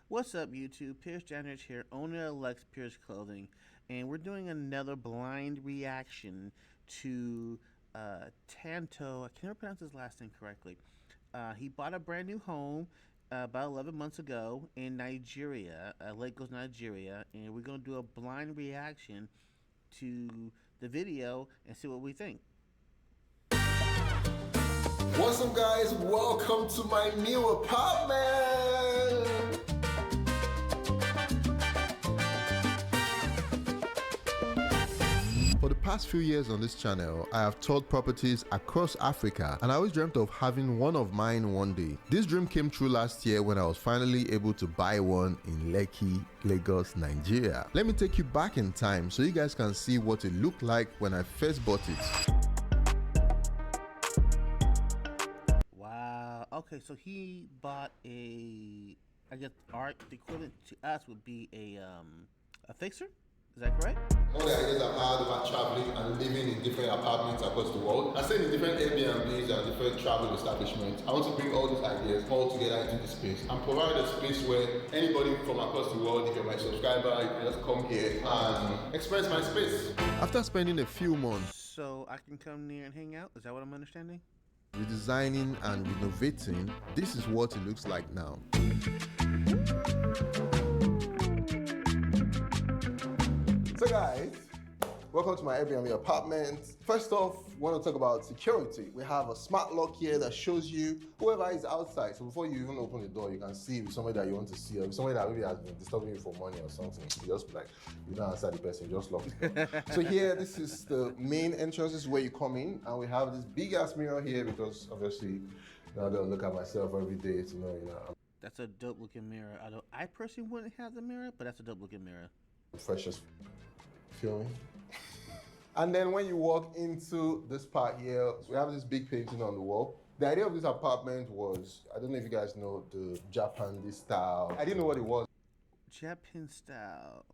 What's up, YouTube? Pierce Janich here, owner of Lex Pyerse Clothing, and we're doing another blind reaction to Tanto. I can't never pronounce his last name correctly. He bought a brand new home about 11 months ago in Nigeria, Lagos, Nigeria, and we're going to do a blind reaction to the video and see what we think. What's up, guys? Welcome to my new apartment. For the past few years on this channel, I have toured properties across Africa, and I always dreamt of having one of mine one day. This dream came true last year when I was finally able to buy one in Lekki, Lagos, Nigeria. Let me take you back in time so you guys can see what it looked like when I first bought it. Wow. Okay, so he bought I guess art. The equivalent to us would be a fixer. Is that correct? All the ideas I've had about traveling and living in different apartments across the world, I stayed in different Airbnbs and different travel establishments. I want to bring all these ideas all together into the space and provide a space where anybody from across the world, if you're my subscriber, you can just come here and experience my space. After spending a few months, So I can come near and hang out? Is that what I'm understanding? redesigning and renovating, this is what it looks like now. So guys, welcome to my Airbnb apartment. First off, we want to talk about security. We have a smart lock here that shows you whoever is outside. So before you even open the door, you can see if somebody that you want to see, or if somebody that maybe has been disturbing you for money or something. You just like, you don't answer the person, you just lock the door. So here, this is the main entrance. This is where you come in, and we have this big ass mirror here because obviously, I don't look at myself every day to know, That's a dope looking mirror. I personally wouldn't have the mirror, but that's a dope looking mirror. I'm fresh as feel me? And then when you walk into this part here, we have this big painting on the wall. The idea of this apartment was, I don't know if you guys know the Japanese style. I didn't know what it was. Japan style.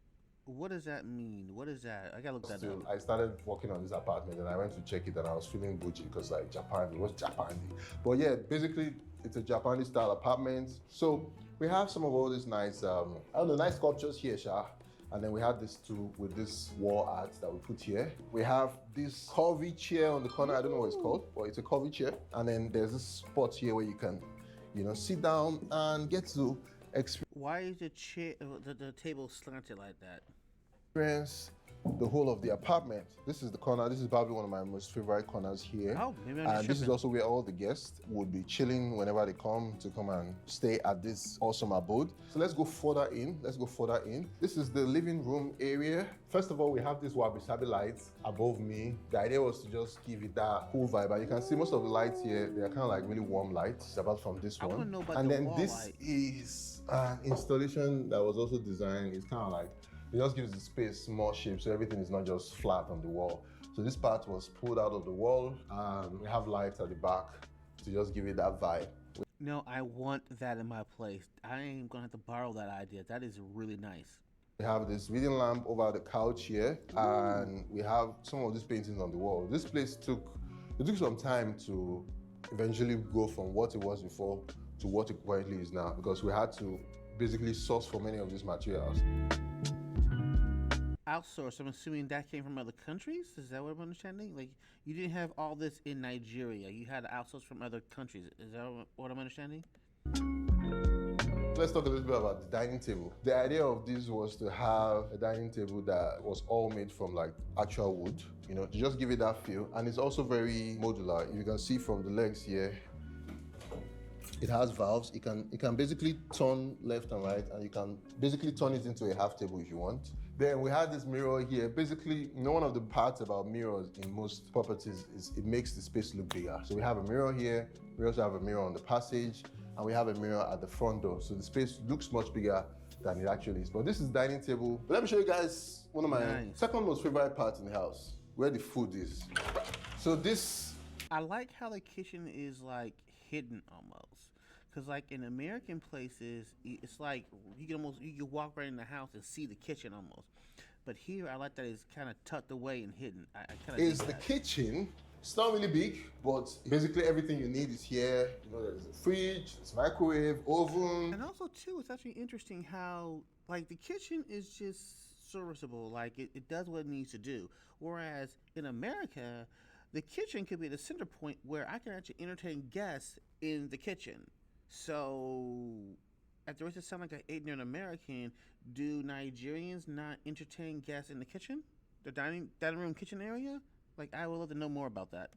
What does that mean? What is that? I gotta look that up. I started working on this apartment and I went to check it and I was feeling bougie because like Japan, what's Japan? But yeah, basically it's a Japanese style apartment. So we have some of all these nice, nice sculptures here, Sha. And then we have this too with this wall art that we put here. We have this curvy chair on the corner. I don't know what it's called, but it's a curvy chair. And then there's this spot here where you can, sit down and get to experience Why is the chair, the table slanted like that? the whole of the apartment. This is the corner. This is probably one of my most favorite corners here. Oh, maybe I'm And this is also where all the guests would be chilling whenever they come and stay at this awesome abode. So let's go further in. This is the living room area. First of all, we have this wabi-sabi lights above me. The idea was to just give it that cool vibe. And you can see most of the lights here, they're kind of like really warm lights, apart from this one. I want to know about and the then wall this light. is an installation that was also designed. It's kind of like, it just gives the space more shape, so everything is not just flat on the wall. So this part was pulled out of the wall, and we have lights at the back to just give it that vibe. No, I want that in my place. I ain't gonna have to borrow that idea. That is really nice. We have this reading lamp over the couch here, and we have some of these paintings on the wall. This place took some time to eventually go from what it was before to what it currently is now, because we had to basically source for many of these materials. Outsourced. I'm assuming that came from other countries. Is that what I'm understanding? Like, you didn't have all this in Nigeria. You had to outsource from other countries. Is that what I'm understanding? Let's talk a little bit about the dining table. The idea of this was to have a dining table that was all made from like actual wood, to just give it that feel. And it's also very modular. You can see from the legs here, it has valves. It can basically turn left and right, and you can basically turn it into a half table if you want. Then we had this mirror here. Basically, one of the parts about mirrors in most properties is it makes the space look bigger. So we have a mirror here. We also have a mirror on the passage, and we have a mirror at the front door. So the space looks much bigger than it actually is. But this is dining table. But let me show you guys one of my second most favorite parts in the house, where the food is. So this, I like how the kitchen is like hidden almost. Cause like in American places, it's like you can walk right in the house and see the kitchen almost. But here, I like that it's kind of tucked away and hidden. I kind of is the kitchen It's not really big, but basically everything you need is here. You know, there's a fridge, there's a microwave, oven. And also, too, it's actually interesting how, like, the kitchen is just serviceable. Like, it does what it needs to do. Whereas in America, the kitchen could be the center point where I can actually entertain guests in the kitchen. So, at the risk of sound like an ignorant American, do Nigerians not entertain guests in the kitchen? The dining room kitchen area? Like, I would love to know more about that.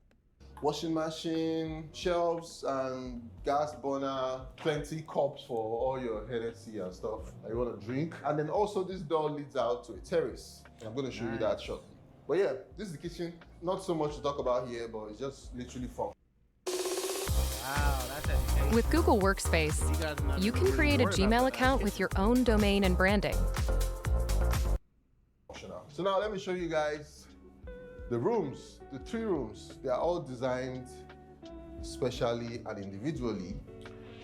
Washing machine, shelves, and gas burner, plenty cups for all your Hennessy and stuff that you want to drink. And then also this door leads out to a terrace. I'm going to show you that shortly. But yeah, this is the kitchen. Not so much to talk about here, but it's just literally fun. Wow, that's education. With Google Workspace, you can create a Gmail account with your own domain and branding. So now let me show you guys the rooms, the 3 rooms. They are all designed specially and individually.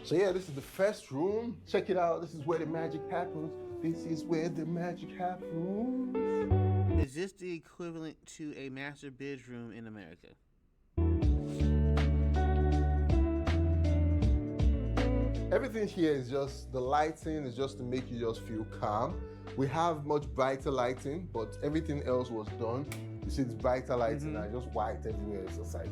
So yeah, this is the first room. Check it out. This is where the magic happens. This is where the magic happens. Is this the equivalent to a master bedroom in America? Everything here is just, the lighting is just to make you just feel calm. We have much brighter lighting, but everything else was done. You see this brighter lighting and just white everywhere. It's just like,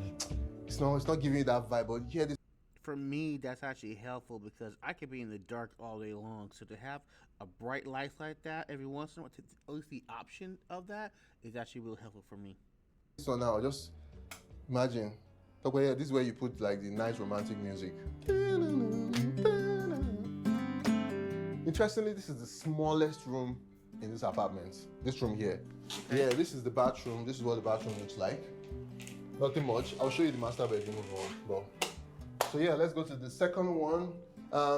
it's not giving you that vibe, but here this. For me, that's actually helpful because I could be in the dark all day long. So to have a bright light like that every once in a while, at least the option of that is actually really helpful for me. So now just imagine, okay, yeah, this is where you put like the nice romantic music. Interestingly, this is the smallest room in this apartment. This room here. Okay. Yeah, this is the bathroom. This is what the bathroom looks like. Nothing much. I'll show you the master bedroom as well. So yeah, let's go to the second one.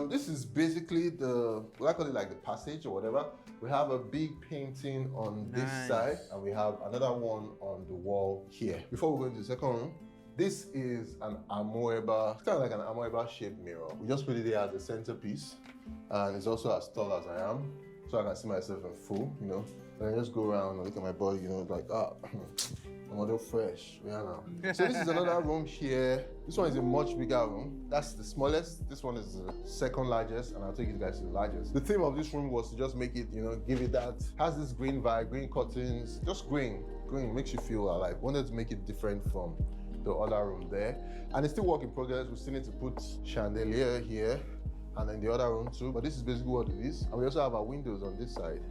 This is basically I call it like the passage or whatever. We have a big painting on this side, and we have another one on the wall here. Before we go into the second room, this is an amoeba, it's kind of like an amoeba shaped mirror. We just put it there as a centerpiece, and it's also as tall as I am, so I can see myself in full, you know. And I just go around and look at my body, you know, like, I'm a little fresh, yeah now. So this is another room here. This one is a much bigger room. That's the smallest. This one is the second largest, and I'll take you guys to the largest. The theme of this room was to just make it, you know, give it that, has this green vibe, green curtains, just green makes you feel alive. Wanted to make it different from the other room there. And it's still work in progress. We still need to put chandelier here, and then the other room too, but this is basically what it is. And we also have our windows on this side.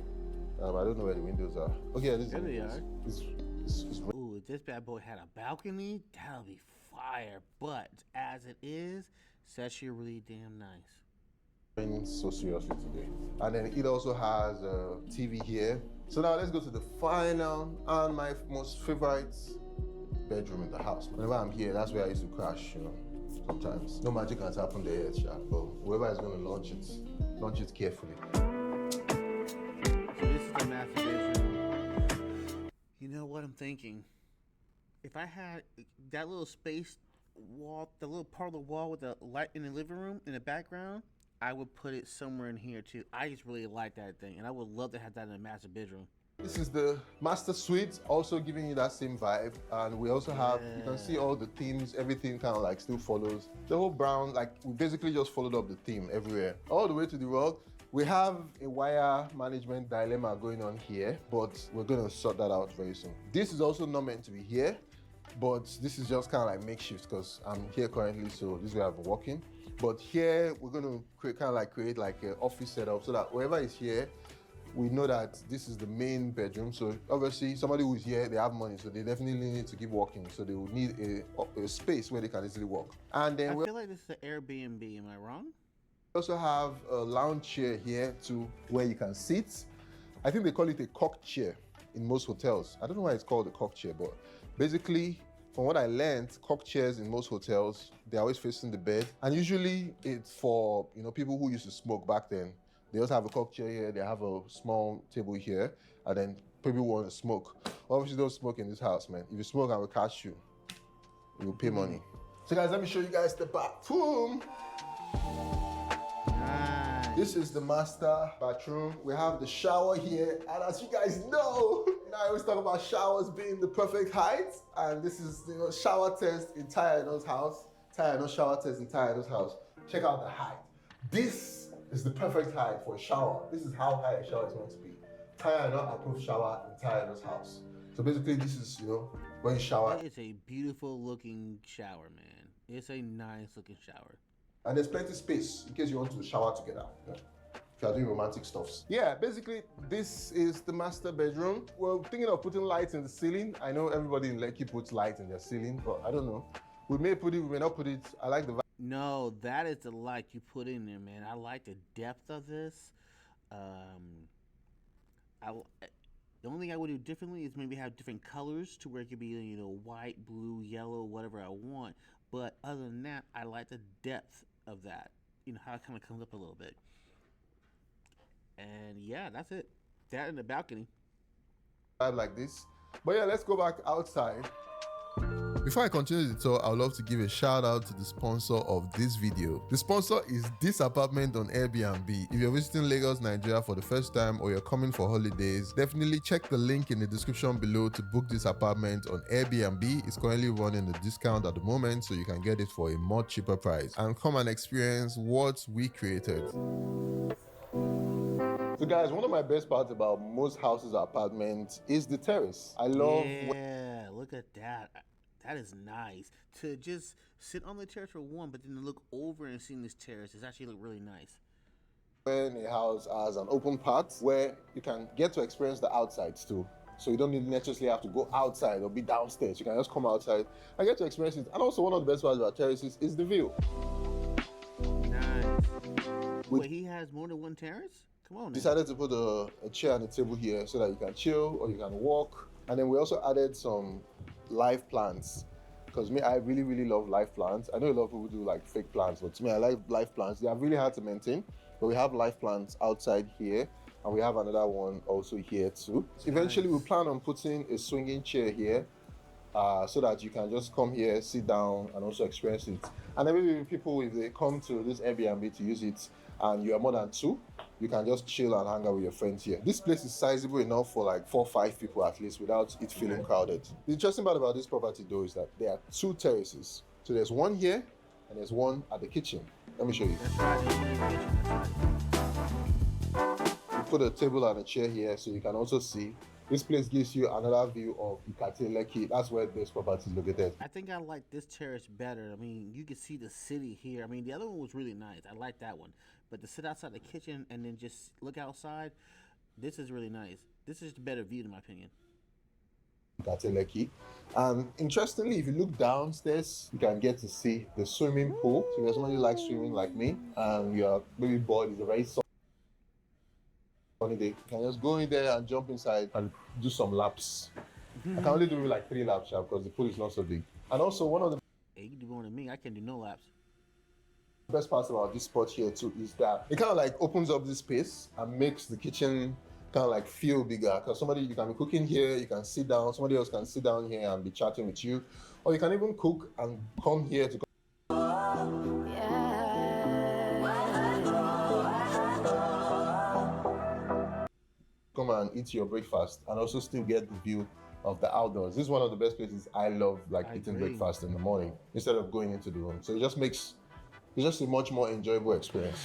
I don't know where the windows are. Okay, this is the windows. Ooh, if this bad boy had a balcony, that would be fire. But as it is, it's actually really damn nice. Raining so seriously today. And then it also has a TV here. So now let's go to the final and my most favorite bedroom in the house. Whenever I'm here, that's where I used to crash, you know, sometimes. No magic has happened there yet, but whoever is going to launch it carefully. So this is the master bedroom. You know what I'm thinking? If I had that little space wall, the little part of the wall with the light in the living room in the background, I would put it somewhere in here too. I just really like that thing, and I would love to have that in the master bedroom. This is the master suite, also giving you that same vibe. And we also have, you can see all the themes, everything kind of like still follows. The whole brown, like we basically just followed up the theme everywhere. All the way to the rug. We have a wire management dilemma going on here, but we're gonna sort that out very soon. This is also not meant to be here, but this is just kind of like makeshift because I'm here currently, so this is where I've been working. But here, we're gonna create like an office setup so that whoever is here, we know that this is the main bedroom. So obviously somebody who's here, they have money, so they definitely need to keep working. So they will need a space where they can easily work. And then I feel like this is an Airbnb, am I wrong? We also have a lounge chair here too, where you can sit. I think they call it a cock chair in most hotels. I don't know why it's called a cock chair, but basically, from what I learned, cock chairs in most hotels, they're always facing the bed. And usually it's for, you know, people who used to smoke back then. They also have a cock chair here, they have a small table here, and then people want to smoke. Obviously don't smoke in this house, man. If you smoke, I will catch you. You will pay money. So guys, let me show you guys the bathroom. Nice. This is the master bathroom. We have the shower here, and as you guys know, I always talk about showers being the perfect height, and this is shower test in Tyano's house. Tyano shower test in Tyano's house. Check out the height. This is the perfect height for a shower. This is how high a shower is going to be. Tyano approved shower in Tyano's house. So basically, this is when you shower. It's a beautiful looking shower, man. It's a nice looking shower. And there's plenty of space in case you want to shower together. If you are doing romantic stuffs. Yeah, basically, this is the master bedroom. We're thinking of putting lights in the ceiling. I know everybody in Lekki puts lights in their ceiling, but I don't know. We may put it, we may not put it. I like the vibe. No, that is the light you put in there, man. I like the depth of this. The only thing I would do differently is maybe have different colors to where it could be, white, blue, yellow, whatever I want. But other than that, I like the depth of that. How it kind of comes up a little bit. And yeah, that's it. That and the balcony. Like this. But yeah, let's go back outside. Before I continue the tour, I would love to give a shout out to the sponsor of this video. The sponsor is this apartment on Airbnb. If you're visiting Lagos, Nigeria for the first time or you're coming for holidays, definitely check the link in the description below to book this apartment on Airbnb. It's currently running a discount at the moment, so you can get it for a much cheaper price. And come and experience what we created. So guys, one of my best parts about most houses or apartments is the terrace. I love... Yeah, look at that. That is nice. To just sit on the terrace for one, but then to look over and see this terrace is actually look really nice. When a house has an open part where you can get to experience the outsides too. So you don't necessarily have to go outside or be downstairs. You can just come outside and get to experience it. And also one of the best parts about terraces is the view. Nice. Wait, he has more than one terrace? Come on now. Decided to put a chair and a table here so that you can chill or you can walk. And then we also added some live plants, because I really love live plants. I know a lot of people do like fake plants, but to me I like live plants. They are really hard to maintain, but we have live plants outside here, and we have another one also here too. Eventually we plan on putting a swinging chair here, so that you can just come here, sit down, and also experience it. And then maybe people, if they come to this Airbnb to use it and you are more than two, you can just chill and hang out with your friends here. This place is sizable enough for like 4 or 5 people at least without it feeling crowded. The interesting part about this property though is that there are 2 terraces. So there's one here and there's one at the kitchen. Let me show you. We put a table and a chair here so you can also see. This place gives you another view of Ikate Lekki. That's where this property is located. I think I like this terrace better. I mean, you can see the city here. I mean, the other one was really nice. I like that one. But to sit outside the kitchen and then just look outside, this is really nice. This is the better view, in my opinion. Ikate Lekki. And interestingly, if you look downstairs, you can get to see the swimming pool. So if you're somebody who likes swimming like me, and you're maybe bored, it's a very sunny day, you can just go in there and jump inside and do some laps. I can only do like 3 laps because the pool is not so big. And also one of the Hey, you do more than me. I can do no laps. best parts about this spot here too is that it kind of like opens up this space and makes the kitchen kind of like feel bigger, because you can be cooking here, you can sit down, somebody else can sit down here and be chatting with you, or you can even cook and come here to come and eat your breakfast and also still get the view of the outdoors. This is one of the best places I love, like eating breakfast in the morning instead of going into the room. So it's just a much more enjoyable experience.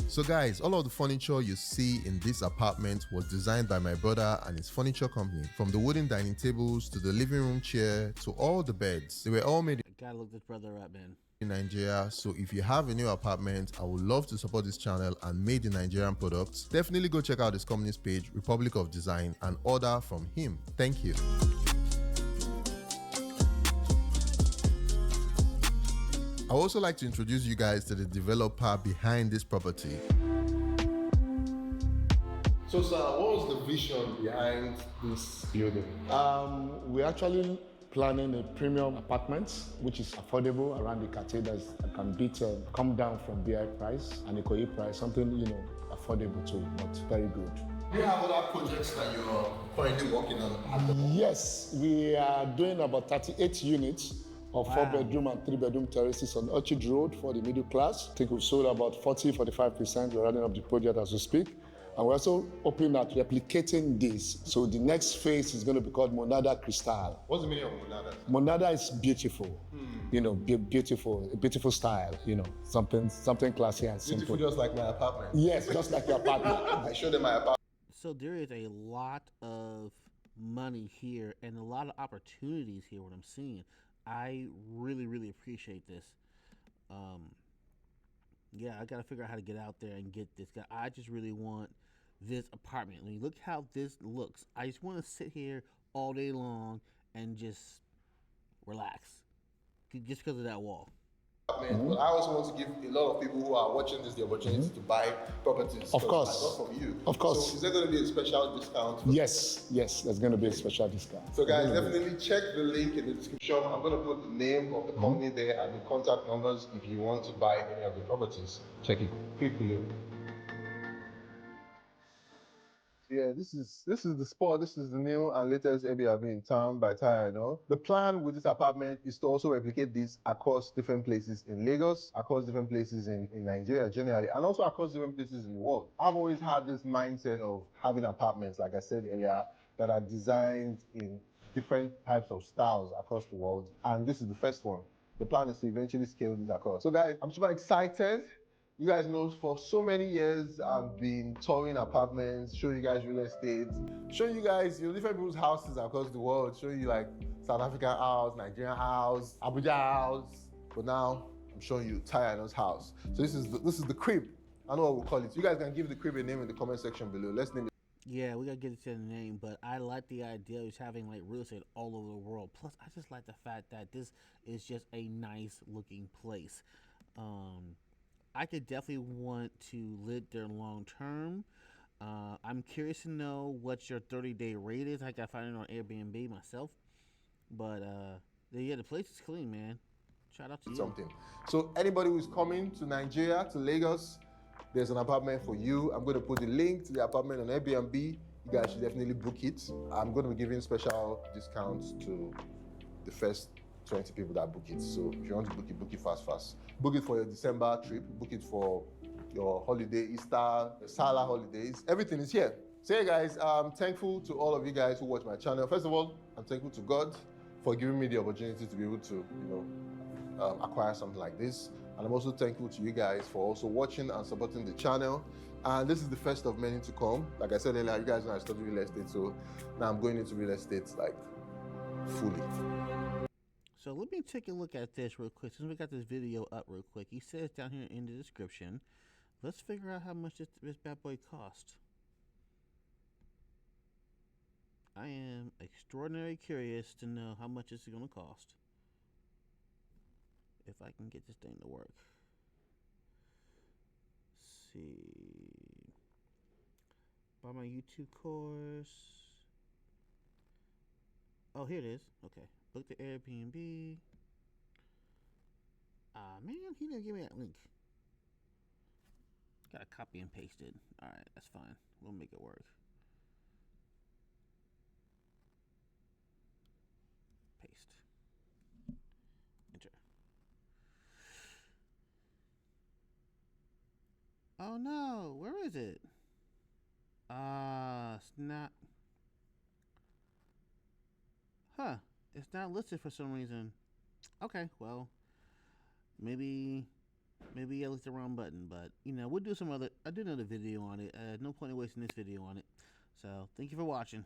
So guys, all of the furniture you see in this apartment was designed by my brother and his furniture company. From the wooden dining tables to the living room chair to all the beds, they were all made I gotta look this brother up, man. in Nigeria. So if you have a new apartment, I would love to support this channel and made in Nigerian products. Definitely go check out his company's page, Republic of Design, and order from him. Thank you. I would also like to introduce you guys to the developer behind this property. So sir, what was the vision behind this building? We're actually planning a premium apartment, which is affordable around the Ikate, that can beat, come down from BI price and Ikoyi price, something, affordable too, but very good. Do you have other projects that you're currently working on? Yes, we are doing about 38 units of Wow. 4-bedroom and 3-bedroom terraces on Orchard Road for the middle class. I think we've sold about 40-45%. We're running up the project as we speak. And we're also hoping at replicating this. So the next phase is going to be called Monada Cristal. What's the meaning of Monada? Monada is beautiful, you know, beautiful, a beautiful style, you know, something classy and simple. Beautiful, just like my apartment. Yes, just like your apartment. I showed them my apartment. So there is a lot of money here and a lot of opportunities here. What I'm seeing, I really, really appreciate this. Yeah, I gotta figure out how to get out there and get this guy. I just really want this apartment. I mean, look how this looks. I just want to sit here all day long and just relax, just because of that wall. But I also want to give a lot of people who are watching this the opportunity to buy properties. Of course. Not from you. Of course. So is there going to be a special discount? Yes, there's going to be a special discount. So guys, definitely check the link in the description. I'm going to put the name of the company there and the contact numbers if you want to buy any of the properties. Check it. Click below. Yeah, this is the spot. This is the new and latest Airbnb in town by Tyre, you know. The plan with this apartment is to also replicate this across different places in Lagos, across different places in Nigeria generally, and also across different places in the world. I've always had this mindset of having apartments, like I said earlier, that are designed in different types of styles across the world, and this is the first one. The plan is to eventually scale this across. So guys, I'm super excited. You guys know for so many years I've been touring apartments, showing you guys real estate, showing you guys different people's houses across the world, showing you like South African house, Nigerian house, Abuja house. But now I'm showing you Tyre's house. So this is the crib. I know what we'll call it. You guys can give the crib a name in the comment section below. Let's name it. Yeah, we gotta get it to the name, but I like the idea of just having like real estate all over the world. Plus, I just like the fact that this is just a nice looking place. I could definitely want to live there long term. I'm curious to know what your 30-day rate is. I gotta find it on Airbnb myself. But yeah, the place is clean, man. Shout out to you. Something. So anybody who's coming to Nigeria, to Lagos, there's an apartment for you. I'm going to put the link to the apartment on Airbnb. You guys should definitely book it. I'm going to be giving special discounts to the first 20 people that book it. So if you want to book it fast. Book it for your December trip. Book it for your holiday, Easter, Salah holidays. Everything is here. So yeah, guys, I'm thankful to all of you guys who watch my channel. First of all, I'm thankful to God for giving me the opportunity to be able to, acquire something like this. And I'm also thankful to you guys for also watching and supporting the channel. And this is the first of many to come. Like I said earlier, you guys know I studied real estate, so now I'm going into real estate like fully. So let me take a look at this real quick. Since we got this video up real quick, he says down here in the description. Let's figure out how much this bad boy cost. I am extraordinarily curious to know how much this is going to cost. If I can get this thing to work. Let's see. Buy my YouTube course. Oh, here it is. Okay. Book the Airbnb. Man, he didn't give me that link. Gotta copy and paste it. Alright, that's fine. We'll make it work. Paste. Enter. Oh no, where is it? It's not. Huh, it's not listed for some reason. Okay, well, maybe I looked the wrong button, but we'll do some other. I did another video on it. No point in wasting this video on it. So thank you for watching.